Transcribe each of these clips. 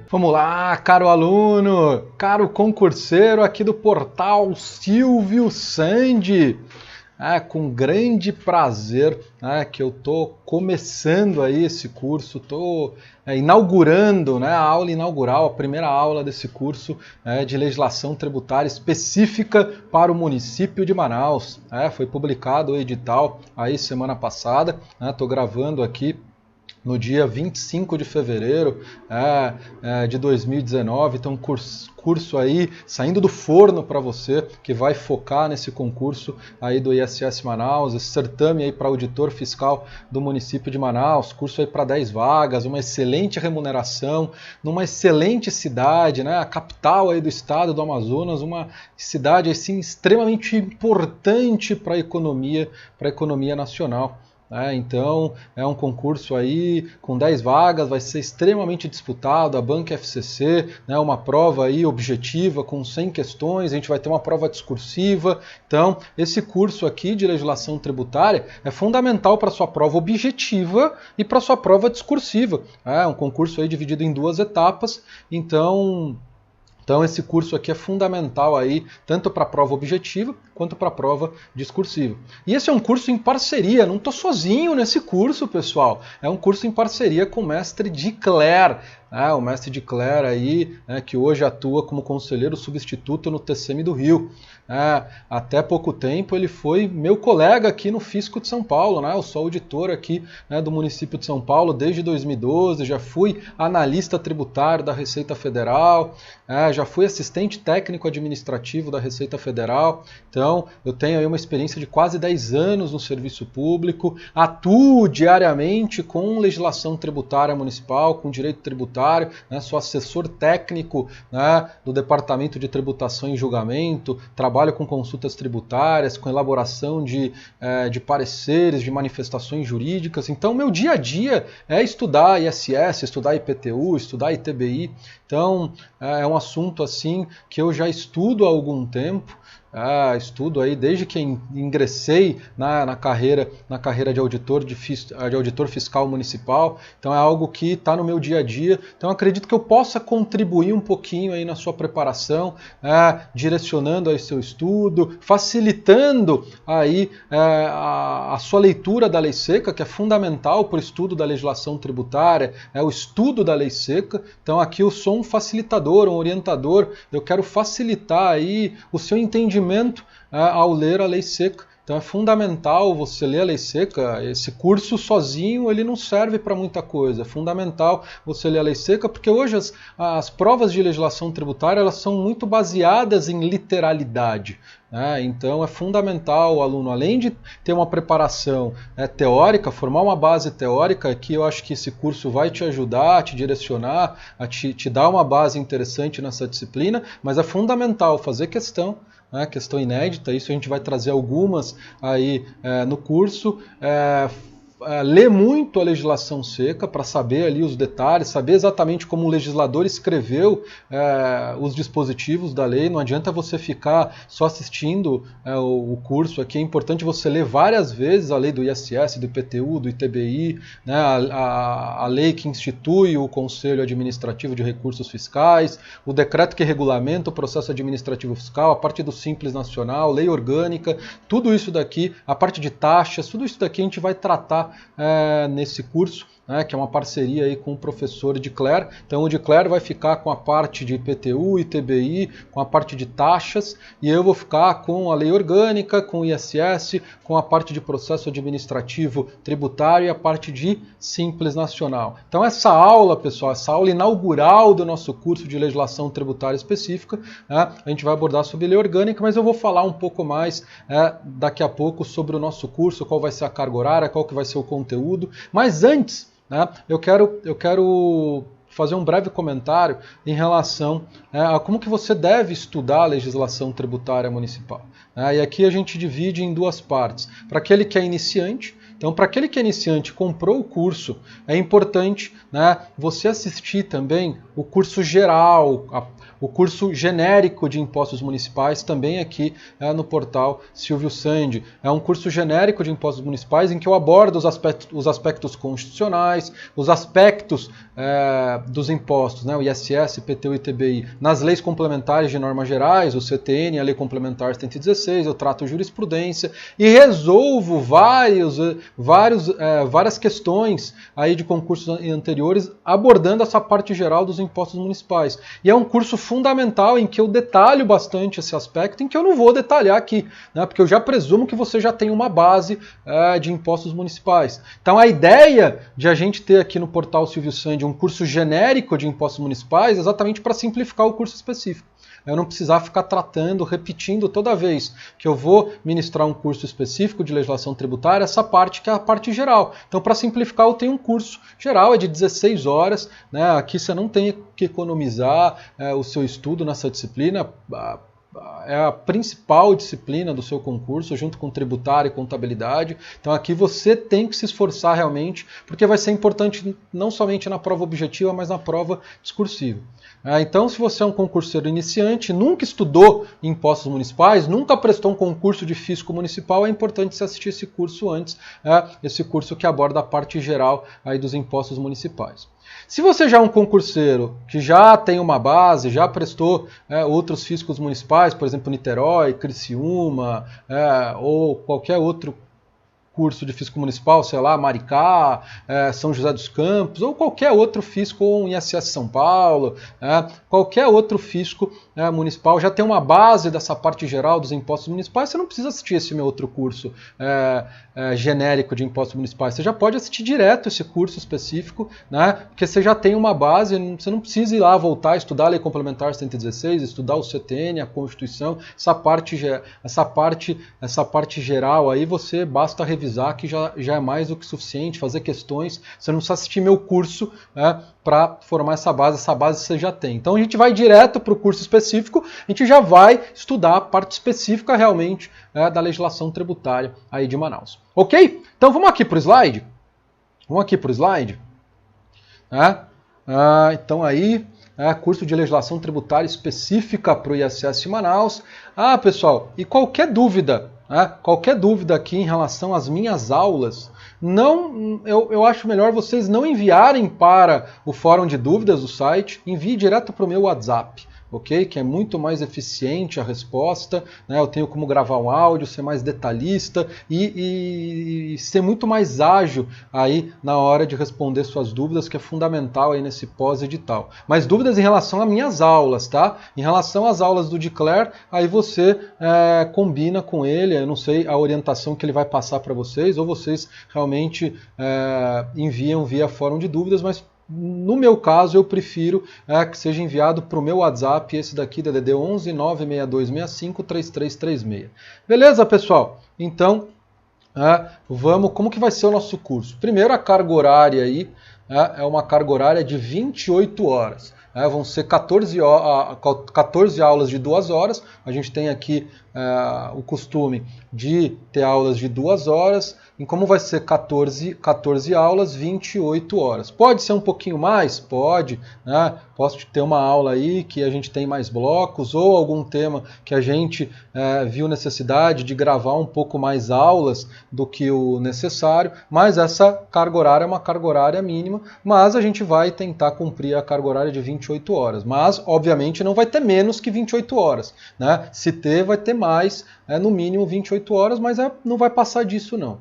Vamos lá, caro aluno, caro concurseiro aqui do portal Silvio Sandi. Com grande prazer que eu estou começando aí esse curso, estou inaugurando a aula inaugural, a primeira aula desse curso de legislação tributária específica para o município de Manaus. Foi publicado o edital aí semana passada, estou gravando aqui no dia 25 de fevereiro de 2019, então curso aí saindo do forno para você, que vai focar nesse concurso aí do ISS Manaus, esse certame aí para auditor fiscal do município de Manaus, curso aí para 10 vagas, uma excelente remuneração, numa excelente cidade, a capital aí do estado do Amazonas, uma cidade assim extremamente importante para a economia nacional. Então é um concurso aí com 10 vagas, vai ser extremamente disputado, a Banca FCC, uma prova aí objetiva com 100 questões, a gente vai ter uma prova discursiva. Então esse curso aqui de legislação tributária é fundamental para a sua prova objetiva e para a sua prova discursiva. É um concurso aí dividido em 2 etapas, então esse curso aqui é fundamental aí, tanto para a prova objetiva quanto para a prova discursiva. E esse é um curso em parceria, não estou sozinho nesse curso, pessoal. É um curso em parceria com o mestre Dicler, o mestre Dicler aí, que hoje atua como conselheiro substituto no TCM do Rio. Até pouco tempo ele foi meu colega aqui no Fisco de São Paulo, eu sou auditor aqui do município de São Paulo desde 2012, já fui analista tributário da Receita Federal, já fui assistente técnico administrativo da Receita Federal, então eu tenho aí uma experiência de quase 10 anos no serviço público, atuo diariamente com legislação tributária municipal, com direito tributário, sou assessor técnico do Departamento de Tributação e Julgamento, trabalho com consultas tributárias, com elaboração de pareceres, de manifestações jurídicas. Então, meu dia a dia é estudar ISS, estudar IPTU, estudar ITBI. Então, é um assunto assim que eu já estudo há algum tempo. Estudo aí desde que ingressei na carreira de auditor fiscal municipal, então é algo que está no meu dia a dia, então acredito que eu possa contribuir um pouquinho aí na sua preparação, direcionando aí seu estudo, facilitando aí a sua leitura da lei seca, que é fundamental para o estudo da legislação tributária, o estudo da lei seca. Então aqui eu sou um facilitador, um orientador, eu quero facilitar aí o seu entendimento ao ler a lei seca. Então é fundamental você ler a lei seca. Esse curso sozinho ele não serve para muita coisa. É fundamental você ler a lei seca, porque hoje as provas de legislação tributária elas são muito baseadas em literalidade. Então é fundamental o aluno, além de ter uma preparação teórica, formar uma base teórica, que eu acho que esse curso vai te ajudar, a te direcionar, a te dar uma base interessante nessa disciplina, mas é fundamental fazer questão inédita, isso a gente vai trazer algumas aí no curso, ler muito a legislação seca para saber ali os detalhes, saber exatamente como o legislador escreveu os dispositivos da lei. Não adianta você ficar só assistindo o curso aqui, é importante você ler várias vezes a lei do ISS, do IPTU, do ITBI, a lei que institui o Conselho Administrativo de Recursos Fiscais, o decreto que regulamenta o processo administrativo fiscal, a parte do Simples Nacional, lei orgânica, tudo isso daqui, a parte de taxas, tudo isso daqui a gente vai tratar nesse curso, que é uma parceria aí com o professor Dicler. Então o Dicler vai ficar com a parte de IPTU, ITBI, com a parte de taxas, e eu vou ficar com a lei orgânica, com o ISS, com a parte de processo administrativo tributário e a parte de Simples Nacional. Então essa aula, pessoal, essa aula inaugural do nosso curso de legislação tributária específica, a gente vai abordar sobre lei orgânica, mas eu vou falar um pouco mais daqui a pouco sobre o nosso curso, qual vai ser a carga horária, qual que vai ser o conteúdo. Mas antes, eu quero fazer um breve comentário em relação a como que você deve estudar a legislação tributária municipal. E aqui a gente divide em 2 partes. Para aquele que é iniciante, então para aquele que é iniciante comprou o curso, é importante você assistir também o curso geral, o curso genérico de impostos municipais, também aqui no portal Silvio Sandi. É um curso genérico de impostos municipais em que eu abordo os aspectos constitucionais, os aspectos dos impostos, né, o ISS, IPTU e ITBI, nas leis complementares de normas gerais, o CTN, a Lei Complementar 116, eu trato jurisprudência e resolvo várias questões aí de concursos anteriores abordando essa parte geral dos impostos municipais. E é um curso fundamental em que eu detalho bastante esse aspecto, em que eu não vou detalhar aqui, né, porque eu já presumo que você já tem uma base de impostos municipais. Então a ideia de a gente ter aqui no portal Silvio Sandi um curso genérico de impostos municipais é exatamente para simplificar o curso específico. Eu não precisar ficar tratando, repetindo toda vez que eu vou ministrar um curso específico de legislação tributária, essa parte que é a parte geral. Então, para simplificar, eu tenho um curso geral, é de 16 horas, né? Aqui você não tem que economizar o seu estudo nessa disciplina. É a principal disciplina do seu concurso, junto com tributário e contabilidade. Então aqui você tem que se esforçar realmente, porque vai ser importante não somente na prova objetiva, mas na prova discursiva. Então, se você é um concurseiro iniciante, nunca estudou impostos municipais, nunca prestou um concurso de fisco municipal, é importante você assistir esse curso antes, esse curso que aborda a parte geral aí dos impostos municipais. Se você já é um concurseiro que já tem uma base, já prestou outros fiscos municipais, por exemplo, Niterói, Criciúma, ou qualquer outro curso de fisco municipal, sei lá, Maricá, São José dos Campos, ou qualquer outro fisco, ou um ISS São Paulo, qualquer outro fisco municipal, já tem uma base dessa parte geral dos impostos municipais, você não precisa assistir esse meu outro curso genérico de impostos municipais, você já pode assistir direto esse curso específico, né, porque você já tem uma base, você não precisa ir lá voltar a estudar a Lei Complementar 116, estudar o CTN, a Constituição, essa parte geral aí você basta revisar que já é mais do que suficiente, fazer questões, você não precisa assistir meu curso para formar essa base você já tem. Então a gente vai direto para o curso específico, a gente já vai estudar a parte específica realmente da legislação tributária aí de Manaus. Ok? Então vamos aqui para o slide. Então aí, curso de legislação tributária específica para o ISS Manaus. Pessoal, e qualquer dúvida aqui em relação às minhas aulas, eu acho melhor vocês não enviarem para o fórum de dúvidas do site, envie direto para o meu WhatsApp. Ok? Que é muito mais eficiente a resposta, né? Eu tenho como gravar um áudio, ser mais detalhista e ser muito mais ágil aí na hora de responder suas dúvidas, que é fundamental aí nesse pós-edital. Mas dúvidas em relação às minhas aulas, tá? Em relação às aulas do Declare, aí você combina com ele, eu não sei a orientação que ele vai passar para vocês, ou vocês realmente enviam via fórum de dúvidas, mas no meu caso, eu prefiro que seja enviado para o meu WhatsApp, esse daqui, DDD 11 96265 3336. Beleza, pessoal? Então, como que vai ser o nosso curso? Primeiro, a carga horária aí é uma carga horária de 28 horas. Vão ser 14 aulas de 2 horas. A gente tem aqui o costume de ter aulas de 2 horas. E como vai ser 14 aulas, 28 horas. Pode ser um pouquinho mais? Pode. Né? Posso ter uma aula aí que a gente tem mais blocos, ou algum tema que a gente viu necessidade de gravar um pouco mais aulas do que o necessário, mas essa carga horária é uma carga horária mínima, mas a gente vai tentar cumprir a carga horária de 28 horas. Mas, obviamente, não vai ter menos que 28 horas. Né? Se ter, vai ter mais, no mínimo 28 horas, mas não vai passar disso não.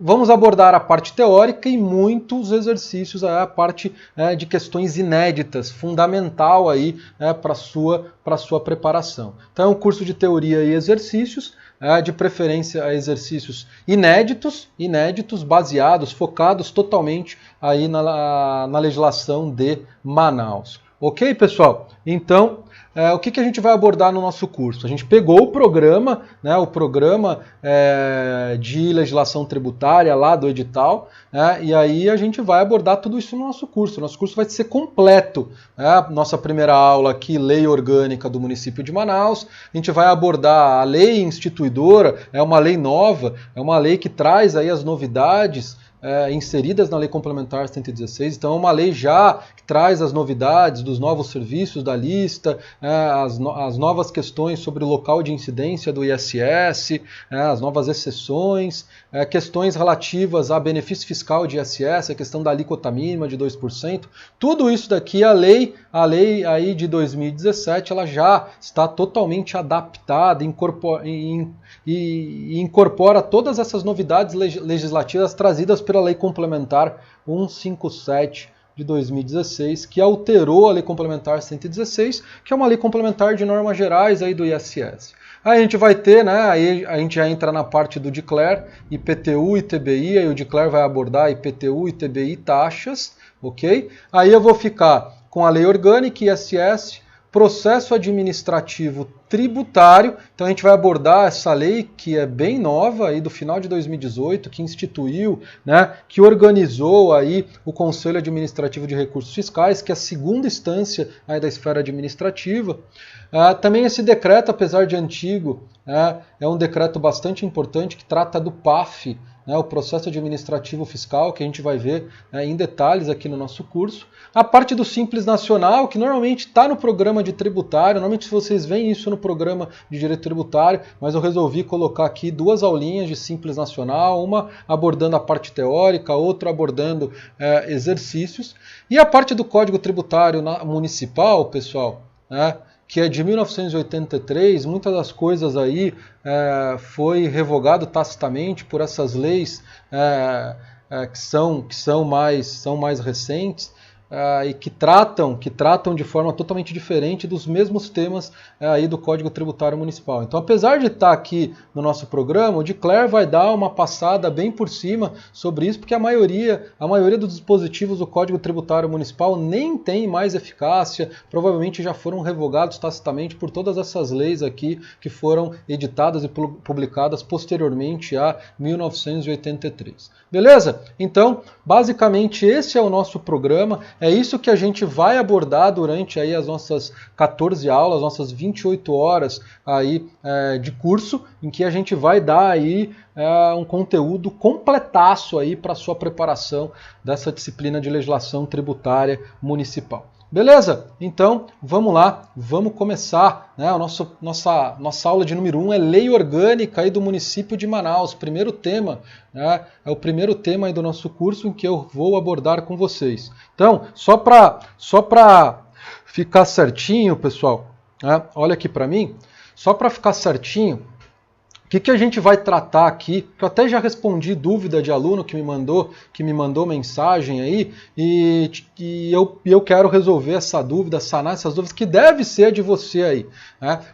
Vamos abordar a parte teórica e muitos exercícios, a parte de questões inéditas, fundamental aí para a sua preparação. Então é um curso de teoria e exercícios, de preferência a exercícios inéditos, baseados, focados totalmente aí na legislação de Manaus. Ok, pessoal? Então, o que a gente vai abordar no nosso curso? A gente pegou o programa, o programa de legislação tributária lá do edital, e aí a gente vai abordar tudo isso no nosso curso. Nosso curso vai ser completo. Nossa primeira aula aqui, Lei Orgânica do Município de Manaus. A gente vai abordar a lei instituidora, é uma lei nova, é uma lei que traz aí as novidades inseridas na Lei Complementar 116. Então é uma lei já que traz as novidades dos novos serviços da lista, as novas questões sobre o local de incidência do ISS, as novas exceções, questões relativas a benefício fiscal de ISS, a questão da alíquota mínima de 2%. Tudo isso daqui, a lei aí de 2017, ela já está totalmente adaptada e incorpora todas essas novidades legislativas trazidas pela Lei Complementar 157 de 2016, que alterou a Lei Complementar 116, que é uma lei complementar de normas gerais aí do ISS. Aí a gente vai ter, aí a gente já entra na parte do DICLER, IPTU e TBI, aí o DICLER vai abordar IPTU e TBI taxas, ok? Aí eu vou ficar com a Lei Orgânica, ISS, processo administrativo tributário. Então a gente vai abordar essa lei que é bem nova aí do final de 2018, que instituiu, que organizou aí o Conselho Administrativo de Recursos Fiscais, que é a segunda instância aí da esfera administrativa. Também esse decreto, apesar de antigo, é um decreto bastante importante que trata do PAF, o processo administrativo fiscal, que a gente vai ver em detalhes aqui no nosso curso. A parte do Simples Nacional, que normalmente está no programa de tributário, normalmente vocês veem isso no programa de direito tributário, mas eu resolvi colocar aqui 2 aulinhas de Simples Nacional, uma abordando a parte teórica, outra abordando exercícios. E a parte do Código Tributário Municipal, pessoal, que é de 1983, muitas das coisas aí foi revogado tacitamente por essas leis que são mais recentes, e que tratam de forma totalmente diferente dos mesmos temas aí do Código Tributário Municipal. Então, apesar de estar aqui no nosso programa, o DICLER vai dar uma passada bem por cima sobre isso, porque a maioria dos dispositivos do Código Tributário Municipal nem tem mais eficácia, provavelmente já foram revogados tacitamente por todas essas leis aqui que foram editadas e publicadas posteriormente a 1983. Beleza? Então, basicamente esse é o nosso programa. É isso que a gente vai abordar durante aí as nossas 14 aulas, nossas 28 horas aí, de curso, em que a gente vai dar aí um conteúdo completaço aí para a sua preparação dessa disciplina de legislação tributária municipal. Beleza? Então, vamos lá, vamos começar. Nossa aula de número 1 é Lei Orgânica aí do município de Manaus. Primeiro tema, é o primeiro tema aí do nosso curso em que eu vou abordar com vocês. Então, só para ficar certinho, pessoal, olha aqui para mim, só para ficar certinho, o que a gente vai tratar aqui, que eu até já respondi dúvida de aluno que me mandou mensagem aí, e eu quero resolver essa dúvida, sanar essas dúvidas, que deve ser de você aí.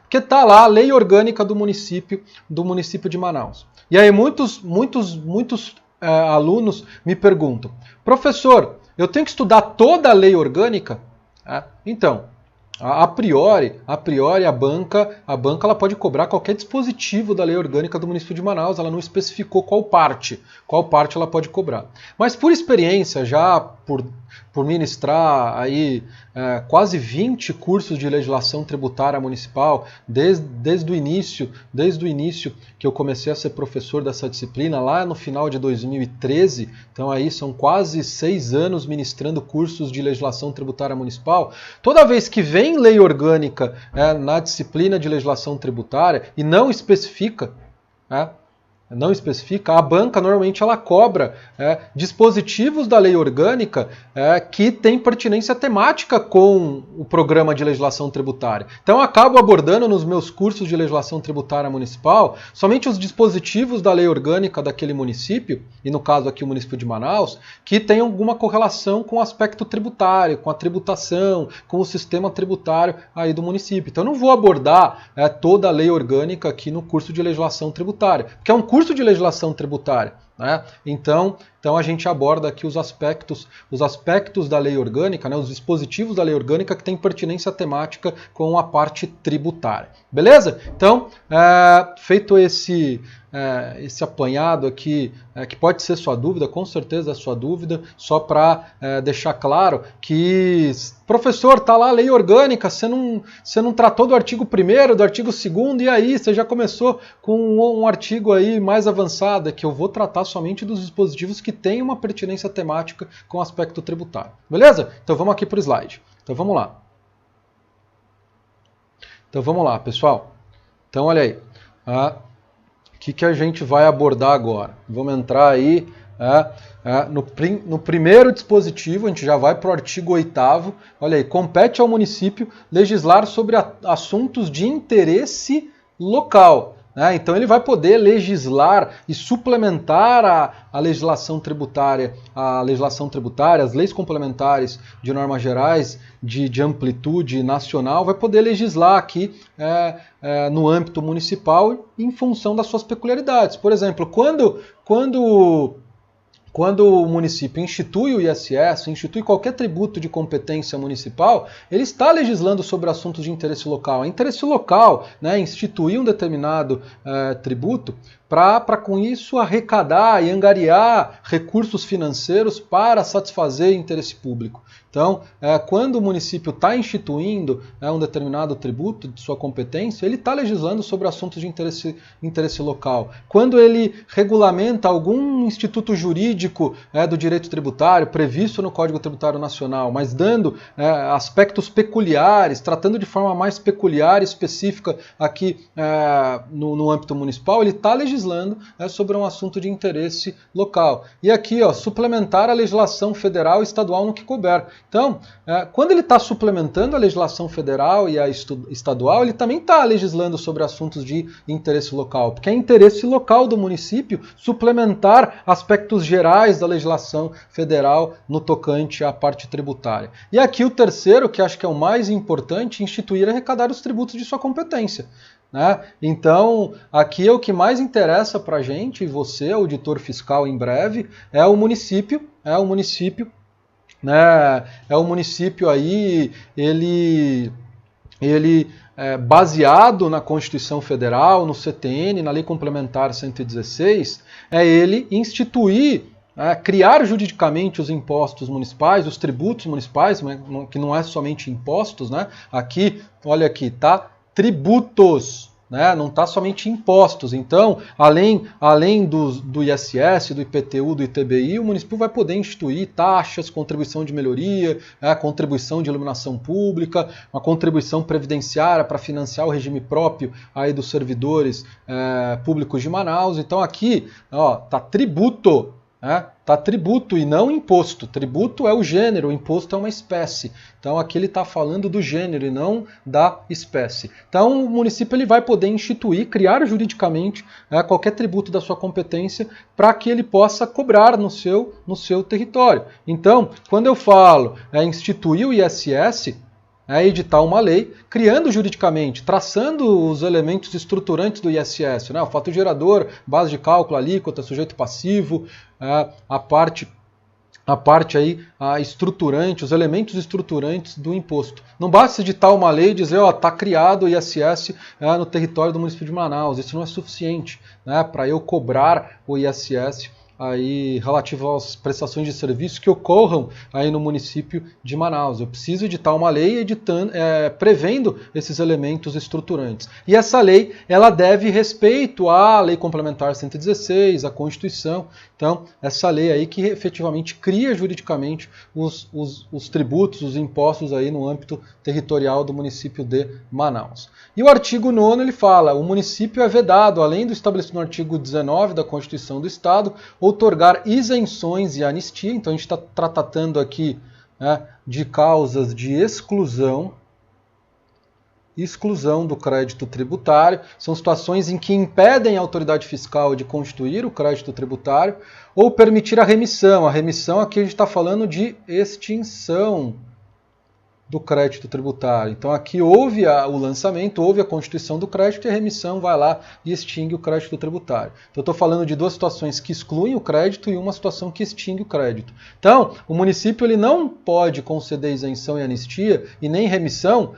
Porque está lá a Lei Orgânica do município de Manaus. E aí muitos alunos me perguntam, professor, eu tenho que estudar toda a Lei Orgânica? Então, a priori a banca ela pode cobrar qualquer dispositivo da Lei Orgânica do município de Manaus, ela não especificou qual parte ela pode cobrar. Mas por experiência, já por ministrar aí quase 20 cursos de legislação tributária municipal, desde o início que eu comecei a ser professor dessa disciplina, lá no final de 2013, então aí são quase 6 anos ministrando cursos de legislação tributária municipal. Toda vez que vem lei orgânica na disciplina de legislação tributária e não especifica, a banca normalmente ela cobra dispositivos da lei orgânica que têm pertinência temática com o programa de legislação tributária. Então eu acabo abordando nos meus cursos de legislação tributária municipal somente os dispositivos da lei orgânica daquele município, e no caso aqui o município de Manaus, que tem alguma correlação com o aspecto tributário, com a tributação, com o sistema tributário aí do município. Então eu não vou abordar toda a lei orgânica aqui no curso de legislação tributária, porque é um curso de legislação tributária. Então a gente aborda aqui os aspectos da lei orgânica, os dispositivos da lei orgânica que têm pertinência temática com a parte tributária. Beleza? Então, feito esse apanhado aqui, que pode ser sua dúvida, com certeza é sua dúvida, só para deixar claro que, professor, está lá a lei orgânica, você não tratou do artigo 1º, do artigo 2º, e aí você já começou com um artigo aí mais avançado, que eu vou tratar somente dos dispositivos que têm uma pertinência temática com o aspecto tributário. Beleza? Então vamos aqui para o slide. Então vamos lá, pessoal. Então olha aí. O que a gente vai abordar agora? Vamos entrar aí no primeiro dispositivo, a gente já vai para o artigo 8º. Olha aí, compete ao município legislar sobre assuntos de interesse local. Então ele vai poder legislar e suplementar a legislação tributária, as leis complementares de normas gerais de amplitude nacional, vai poder legislar aqui no âmbito municipal em função das suas peculiaridades. Por exemplo, quando o município institui o ISS, institui qualquer tributo de competência municipal, ele está legislando sobre assuntos de interesse local. É interesse local, instituir um determinado tributo para com isso arrecadar e angariar recursos financeiros para satisfazer interesse público. Então, quando o município está instituindo um determinado tributo de sua competência, ele está legislando sobre assuntos de interesse local. Quando ele regulamenta algum instituto jurídico do direito tributário, previsto no Código Tributário Nacional, mas dando aspectos peculiares, tratando de forma mais peculiar e específica aqui no âmbito municipal, ele está legislando sobre um assunto de interesse local. E aqui, suplementar a legislação federal e estadual no que couber. Então, quando ele está suplementando a legislação federal e a estadual, ele também está legislando sobre assuntos de interesse local, porque é interesse local do município suplementar aspectos gerais da legislação federal no tocante à parte tributária. E aqui o terceiro, que acho que é o mais importante, instituir e arrecadar os tributos de sua competência. Então, aqui é o que mais interessa para a gente, e você, auditor fiscal em breve, é o município aí, ele baseado na Constituição Federal, no CTN, na Lei Complementar 116, é ele instituir, criar juridicamente os impostos municipais, os tributos municipais, que não é somente impostos, Aqui, olha aqui, tá? Tributos. Não está somente impostos. Então, além do ISS, do IPTU, do ITBI, o município vai poder instituir taxas, contribuição de melhoria, contribuição de iluminação pública, uma contribuição previdenciária para financiar o regime próprio aí dos servidores públicos de Manaus. Então aqui está tributo. Tá tributo e não imposto. Tributo é o gênero, o imposto é uma espécie. Então aqui ele está falando do gênero e não da espécie. Então o município ele vai poder instituir, criar juridicamente qualquer tributo da sua competência para que ele possa cobrar no seu território. Então, quando eu falo instituir o ISS, editar uma lei, criando juridicamente, traçando os elementos estruturantes do ISS, o fato gerador, base de cálculo, alíquota, sujeito passivo, a parte aí, estruturante, os elementos estruturantes do imposto. Não basta editar uma lei e dizer, está criado o ISS no território do município de Manaus. Isso não é suficiente para eu cobrar o ISS aí relativo às prestações de serviço que ocorram aí no município de Manaus. Eu preciso editar uma lei prevendo esses elementos estruturantes. E essa lei, ela deve respeito à Lei Complementar 116, à Constituição. Então, essa lei aí que efetivamente cria juridicamente os tributos, os impostos aí no âmbito territorial do município de Manaus. E o artigo 9º, ele fala, o município é vedado, além do estabelecido no artigo 19 da Constituição do Estado, outorgar isenções e anistia. Então a gente está tratando aqui de causas de exclusão do crédito tributário. São situações em que impedem a autoridade fiscal de constituir o crédito tributário ou permitir a remissão. A remissão aqui a gente está falando de extinção do crédito tributário. Então aqui houve o lançamento, houve a constituição do crédito e a remissão vai lá e extingue o crédito tributário. Então eu estou falando de duas situações que excluem o crédito e uma situação que extingue o crédito. Então o município ele não pode conceder isenção e anistia e nem remissão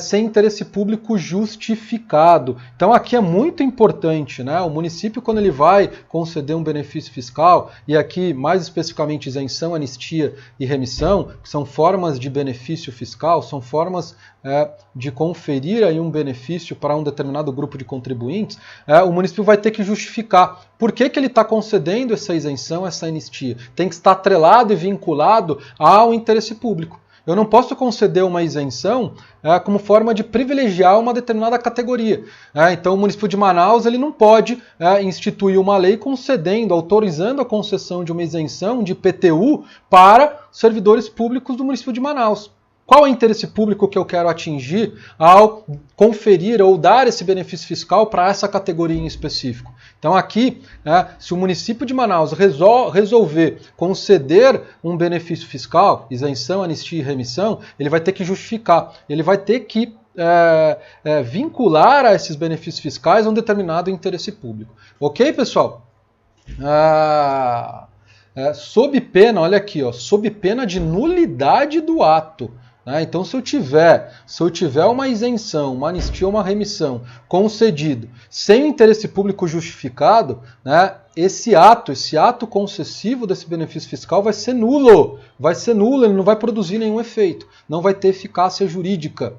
sem interesse público justificado. Então aqui é muito importante, o município quando ele vai conceder um benefício fiscal, e aqui mais especificamente isenção, anistia e remissão, que são formas de benefício benefício fiscal, são formas de conferir aí um benefício para um determinado grupo de contribuintes, o município vai ter que justificar por que ele está concedendo essa isenção, essa anistia. Tem que estar atrelado e vinculado ao interesse público. Eu não posso conceder uma isenção como forma de privilegiar uma determinada categoria. Então o município de Manaus ele não pode instituir uma lei concedendo, autorizando a concessão de uma isenção de IPTU para servidores públicos do município de Manaus. Qual é o interesse público que eu quero atingir ao conferir ou dar esse benefício fiscal para essa categoria em específico? Então aqui, se o município de Manaus resolver conceder um benefício fiscal, isenção, anistia e remissão, ele vai ter que justificar, ele vai ter que vincular a esses benefícios fiscais a um determinado interesse público. Ok, pessoal? Sob pena, olha aqui, ó, sob pena de nulidade do ato. Então, se eu tiver uma isenção, uma anistia ou uma remissão concedido sem o interesse público justificado, esse ato concessivo desse benefício fiscal vai ser nulo, ele não vai produzir nenhum efeito, não vai ter eficácia jurídica.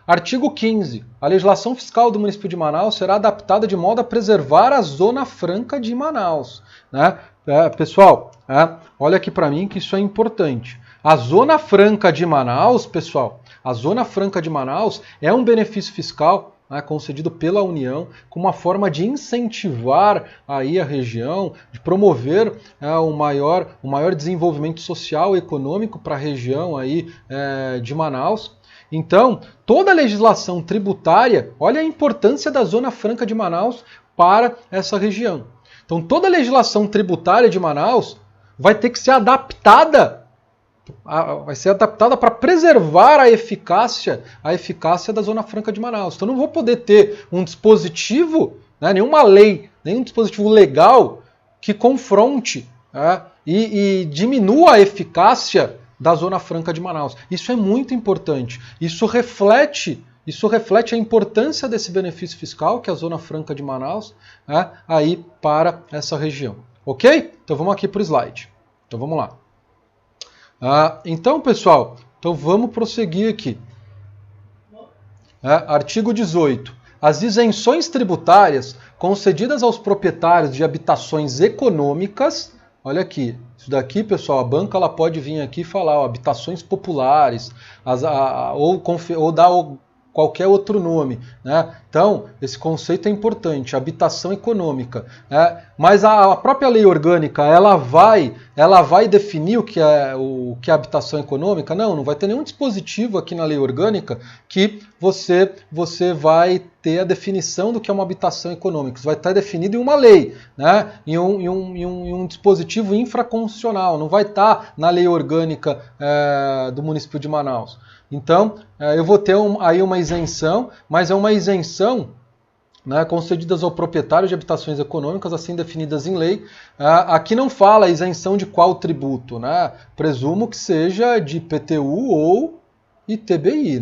Artigo 15. A legislação fiscal do município de Manaus será adaptada de modo a preservar a Zona Franca de Manaus. Pessoal, olha aqui para mim que isso é importante. A Zona Franca de Manaus, pessoal, a Zona Franca de Manaus é um benefício fiscal concedido pela União com uma forma de incentivar aí a região, de promover o maior desenvolvimento social e econômico para a região aí, de Manaus. Então, toda a legislação tributária, olha a importância da Zona Franca de Manaus para essa região. Então, toda a legislação tributária de Manaus vai ter que ser adaptada para preservar a eficácia da Zona Franca de Manaus. Então, não vou poder ter um dispositivo, nenhuma lei, nenhum dispositivo legal que confronte e diminua a eficácia da Zona Franca de Manaus. Isso é muito importante. Isso reflete a importância desse benefício fiscal, que é a Zona Franca de Manaus, aí para essa região. Ok? Então vamos aqui para o slide. Então vamos lá. Então, pessoal, vamos prosseguir aqui. Artigo 18. As isenções tributárias concedidas aos proprietários de habitações econômicas, olha aqui, isso daqui, pessoal, a banca ela pode vir aqui e falar habitações populares, ou dar qualquer outro nome. Então, esse conceito é importante, habitação econômica. Mas a própria lei orgânica, ela vai definir o que é habitação econômica? Não vai ter nenhum dispositivo aqui na lei orgânica que você vai ter a definição do que é uma habitação econômica. Isso vai estar definido em uma lei, em um dispositivo infraconstitucional, não vai estar na lei orgânica do município de Manaus. Então, eu vou ter aí uma isenção, mas é uma isenção concedidas ao proprietário de habitações econômicas, assim definidas em lei. Aqui não fala isenção de qual tributo, Presumo que seja de IPTU ou ITBI,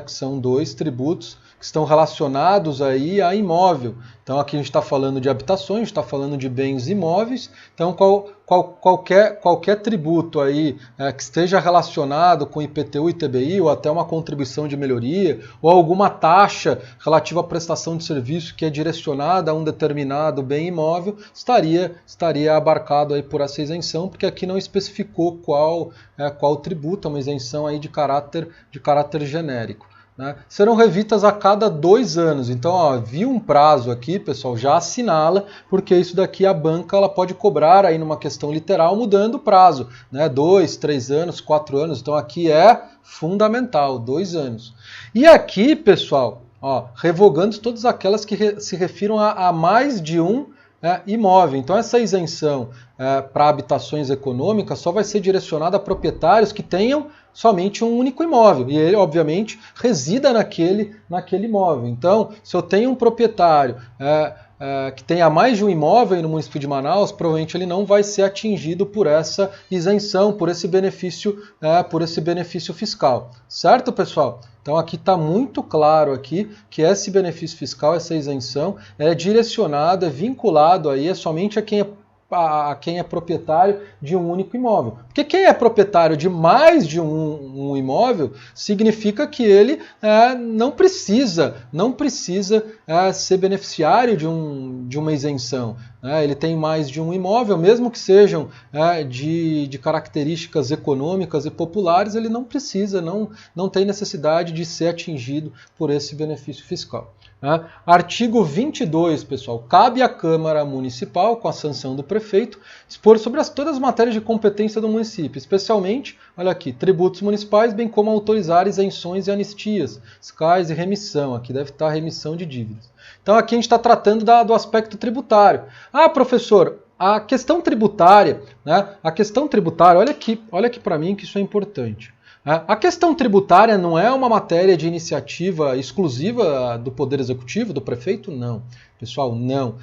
que são dois tributos que estão relacionados aí a imóvel. Então aqui a gente está falando de habitações, a gente está falando de bens imóveis. Então qualquer tributo aí que esteja relacionado com IPTU, ITBI, ou até uma contribuição de melhoria, ou alguma taxa relativa à prestação de serviço que é direcionada a um determinado bem imóvel, estaria abarcado aí por essa isenção, porque aqui não especificou qual tributo, é uma isenção aí de caráter genérico. Serão revistas a cada 2 anos. Então, vi um prazo aqui, pessoal, já assinala, porque isso daqui a banca ela pode cobrar aí numa questão literal mudando o prazo, 2, 3 anos, 4 anos. Então, aqui é fundamental, 2 anos. E aqui, pessoal, revogando todas aquelas que se refiram a mais de um imóvel. Então, essa isenção para habitações econômicas só vai ser direcionada a proprietários que tenham somente um único imóvel. E ele, obviamente, resida naquele imóvel. Então, se eu tenho um proprietário que tenha mais de um imóvel no município de Manaus, provavelmente ele não vai ser atingido por essa isenção, por esse benefício fiscal. Certo, pessoal? Então aqui está muito claro aqui que esse benefício fiscal, essa isenção, é direcionado, é vinculado aí somente a a quem é proprietário de um único imóvel. Porque quem é proprietário de mais de um imóvel significa que ele não precisa ser beneficiário de uma isenção. Ele tem mais de um imóvel, mesmo que sejam de características econômicas e populares, ele não precisa, não tem necessidade de ser atingido por esse benefício fiscal. Artigo 22, pessoal, cabe à Câmara Municipal, com a sanção do prefeito, expor sobre todas as matérias de competência do município, especialmente, olha aqui, tributos municipais, bem como autorizar isenções e anistias, fiscais e remissão, aqui deve estar remissão de dívidas. Então aqui a gente está tratando do aspecto tributário. Professor, a questão tributária, olha aqui para mim que isso é importante. A questão tributária não é uma matéria de iniciativa exclusiva do Poder Executivo, do prefeito? Não. Pessoal, não.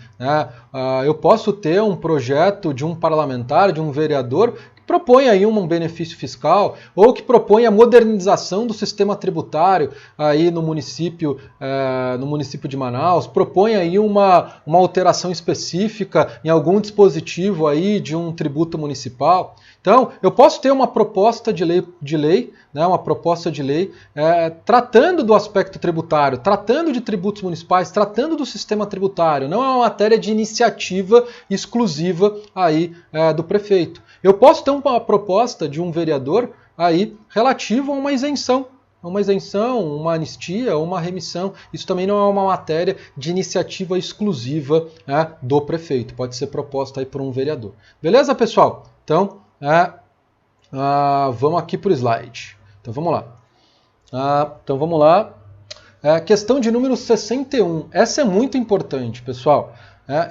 Eu posso ter um projeto de um parlamentar, de um vereador, que propõe aí um benefício fiscal, ou que propõe a modernização do sistema tributário aí no município de Manaus, propõe aí uma alteração específica em algum dispositivo aí de um tributo municipal. Então, eu posso ter uma proposta de lei, tratando do aspecto tributário, tratando de tributos municipais, tratando do sistema tributário. Não é uma matéria de iniciativa exclusiva aí do prefeito. Eu posso ter uma proposta de um vereador aí relativo a uma isenção, uma anistia, uma remissão. Isso também não é uma matéria de iniciativa exclusiva do prefeito. Pode ser proposta aí por um vereador. Beleza, pessoal? Então, vamos aqui para o slide. Então vamos lá. Questão de número 61. Essa é muito importante, pessoal.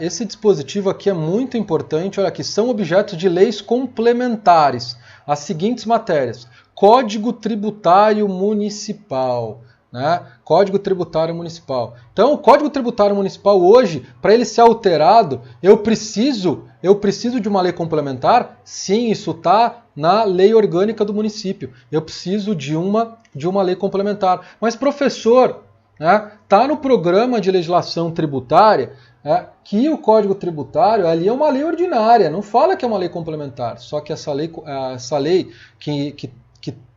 Esse dispositivo aqui é muito importante. Olha aqui, são objetos de leis complementares às seguintes matérias. Código Tributário Municipal. Código Tributário Municipal. Então, o Código Tributário Municipal hoje, para ele ser alterado, eu preciso de uma lei complementar? Sim, isso está na lei orgânica do município. Eu preciso de uma lei complementar. Mas, professor, está no programa de legislação tributária que o Código Tributário ali é uma lei ordinária, não fala que é uma lei complementar. Só que essa lei que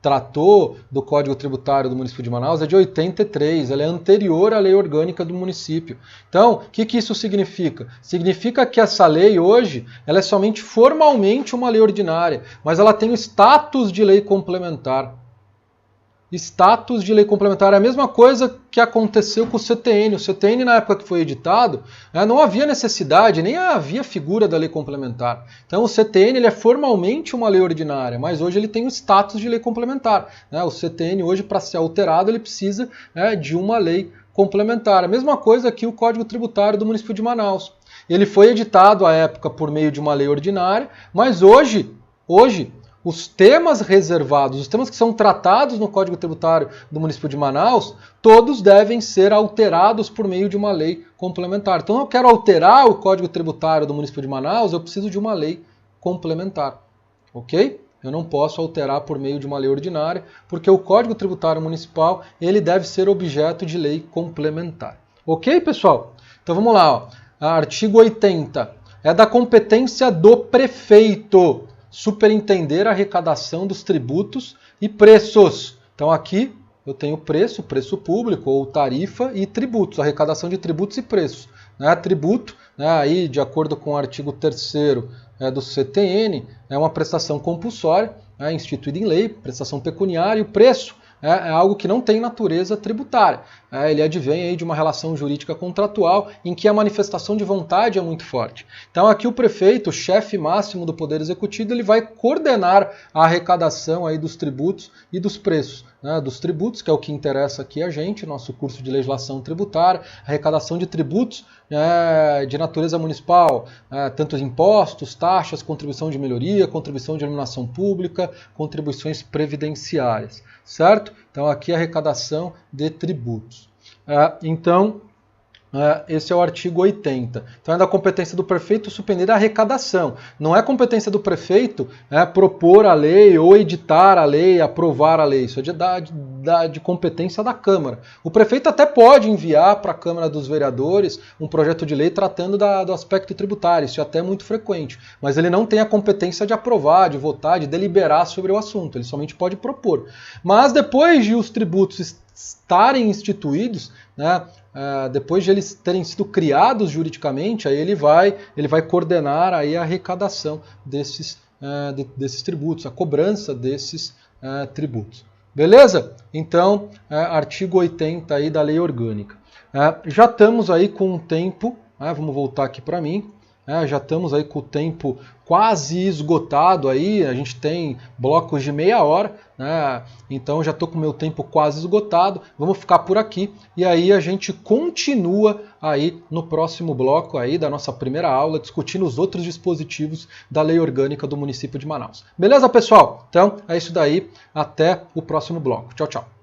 tratou do Código Tributário do município de Manaus é de 83, ela é anterior à lei orgânica do município. Então, o que isso significa? Significa que essa lei hoje, ela é somente formalmente uma lei ordinária, mas ela tem o status de lei complementar. Status de lei complementar é a mesma coisa que aconteceu com o CTN. O CTN, na época que foi editado, não havia necessidade, nem havia figura da lei complementar. Então o CTN ele é formalmente uma lei ordinária, mas hoje ele tem o status de lei complementar. O CTN hoje, para ser alterado, ele precisa de uma lei complementar. A mesma coisa aqui o Código Tributário do município de Manaus. Ele foi editado à época por meio de uma lei ordinária, mas hoje os temas reservados, os temas que são tratados no Código Tributário do município de Manaus, todos devem ser alterados por meio de uma lei complementar. Então eu quero alterar o Código Tributário do município de Manaus, eu preciso de uma lei complementar. Ok? Eu não posso alterar por meio de uma lei ordinária, porque o Código Tributário Municipal ele deve ser objeto de lei complementar. Ok, pessoal? Então vamos lá. Artigo 80. É da competência do prefeito superintender a arrecadação dos tributos e preços. Então aqui eu tenho preço público ou tarifa e tributos, arrecadação de tributos e preços. Tributo, aí de acordo com o artigo 3º do CTN, é uma prestação compulsória, instituída em lei, prestação pecuniária, e o preço é algo que não tem natureza tributária. Ele advém aí de uma relação jurídica contratual em que a manifestação de vontade é muito forte. Então aqui o prefeito, o chefe máximo do Poder Executivo, ele vai coordenar a arrecadação aí dos tributos e dos preços. Dos tributos, que é o que interessa aqui a gente, nosso curso de legislação tributária, arrecadação de tributos de natureza municipal, tanto impostos, taxas, contribuição de melhoria, contribuição de iluminação pública, contribuições previdenciárias, certo? Então aqui a arrecadação de tributos. Então, Esse é o artigo 80. Então é da competência do prefeito suspender a arrecadação. Não é competência do prefeito propor a lei ou editar a lei, aprovar a lei. Isso é de competência da Câmara. O prefeito até pode enviar para a Câmara dos Vereadores um projeto de lei tratando do aspecto tributário. Isso é até muito frequente. Mas ele não tem a competência de aprovar, de votar, de deliberar sobre o assunto. Ele somente pode propor. Mas depois de os tributos estarem instituídos, depois de eles terem sido criados juridicamente, aí ele vai coordenar aí a arrecadação desses tributos, a cobrança desses tributos. Beleza? Então, artigo 80 aí da Lei Orgânica. Já estamos aí com um tempo, vamos voltar aqui para mim, já estamos aí com o tempo quase esgotado aí, a gente tem blocos de meia hora, então já estou com o meu tempo quase esgotado, vamos ficar por aqui e aí a gente continua aí no próximo bloco aí da nossa primeira aula, discutindo os outros dispositivos da Lei Orgânica do município de Manaus. Beleza, pessoal? Então é isso daí, até o próximo bloco. Tchau, tchau.